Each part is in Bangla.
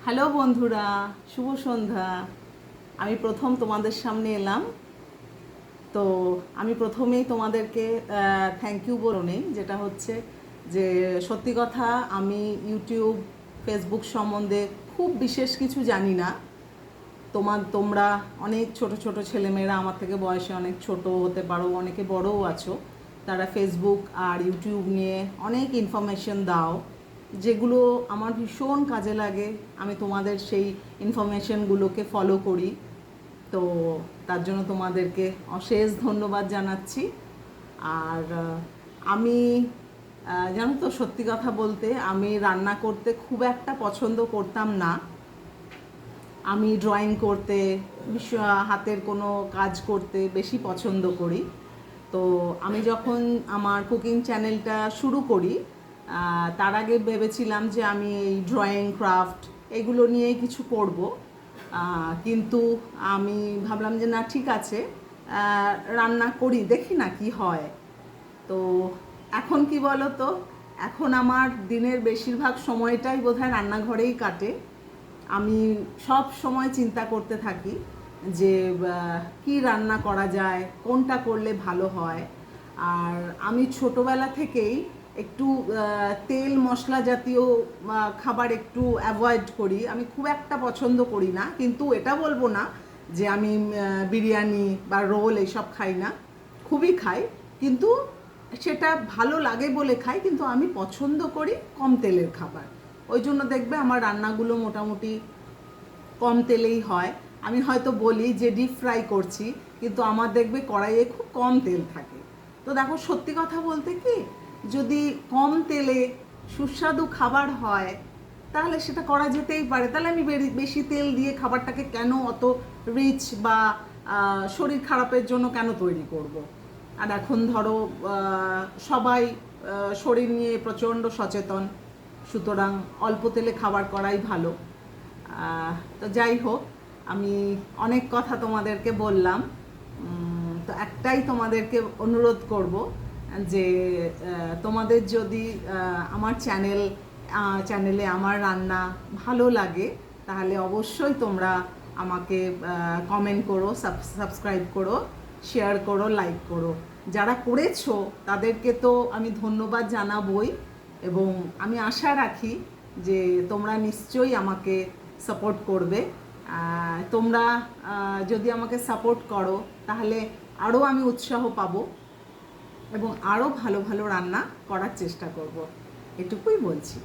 হ্যালো বন্ধুরা, শুভ সন্ধ্যা। আমি প্রথম তোমাদের সামনে এলাম। তো আমি প্রথমেই তোমাদেরকে থ্যাংক ইউ বলে নেই, যেটা হচ্ছে যে সত্যি কথা আমি ইউটিউব ফেসবুক সম্বন্ধে খুব বিশেষ কিছু জানি না। তোমরা অনেক ছোট ছোট ছেলেমেয়েরা, আমার থেকে বয়সে অনেক ছোট হতে পারো, অনেকে বড়ও আছো, তারা ফেসবুক আর ইউটিউব নিয়ে অনেক ইনফরমেশন দাও, যেগুলো আমার ভীষণ কাজে লাগে। আমি তোমাদের সেই ইনফরমেশনগুলোকে ফলো করি। তো তার জন্য তোমাদেরকে অশেষ ধন্যবাদ জানাচ্ছি। আর আমি জানো তো, সত্যি কথা বলতে আমি রান্না করতে খুব একটা পছন্দ করতাম না। আমি ড্রয়িং করতে, হাতের কোনো কাজ করতে বেশি পছন্দ করি। তো আমি যখন আমার কুকিং চ্যানেলটা শুরু করি, তার আগে ভেবেছিলাম যে আমি এই ড্রয়িং ক্রাফট এগুলো নিয়েই কিছু করব। কিন্তু আমি ভাবলাম যে না, ঠিক আছে, রান্না করি, দেখি না কি হয়। তো এখন কি বলো তো, এখন আমার দিনের বেশিরভাগ সময়টাই বোধহয় রান্নাঘরেই কাটে। আমি সব সময় চিন্তা করতে থাকি যে কি রান্না করা যায়, কোনটা করলে ভালো হয়। আর আমি ছোটোবেলা থেকেই একটু তেল মশলা জাতীয় খাবার একটু অ্যাভয়েড করি। আমি খুব একটা পছন্দ করি না, কিন্তু এটা বলবো না যে আমি বিরিয়ানি বা রোল এইসব খাই না, খুবই খাই। কিন্তু সেটা ভালো লাগে বলে খাই, কিন্তু আমি পছন্দ করি কম তেলের খাবার। ওই জন্য দেখবে আমার রান্নাগুলো মোটামুটি কম তেলেই হয়। আমি হয়তো বলি যে ডিপ ফ্রাই করছি, কিন্তু আমার দেখবে কড়াইয়ে খুব কম তেল থাকে। তো দেখো, সত্যি কথা বলতে কি, যদি কম তেলে সুস্বাদু খাবার হয় তাহলে সেটা করা যেতেই পারে। তাহলে আমি বেশি তেল দিয়ে খাবারটাকে কেন অত রিচ বা শরীর খারাপের জন্য কেন তৈরি করব। আর এখন ধরো সবাই শরীর নিয়ে প্রচণ্ড সচেতন, সুতরাং অল্প তেলে খাবার করাই ভালো। তো যাই হোক, আমি অনেক কথা তোমাদেরকে বললাম। তো একটাই তোমাদেরকে অনুরোধ করব যে তোমাদের যদি আমার চ্যানেলে আমার রান্না ভালো লাগে, তাহলে অবশ্যই তোমরা আমাকে কমেন্ট করো, সাবস্ক্রাইব করো, শেয়ার করো, লাইক করো। যারা করেছো তাদেরকে তো আমি ধন্যবাদ জানাবই, এবং আমি আশা রাখি যে তোমরা নিশ্চয়ই আমাকে সাপোর্ট করবে। তোমরা যদি আমাকে সাপোর্ট করো তাহলে আরও আমি উৎসাহ পাবো এবং আরও ভালো ভালো রান্না করার চেষ্টা করব। এটুকুই বলছি।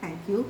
Thank you.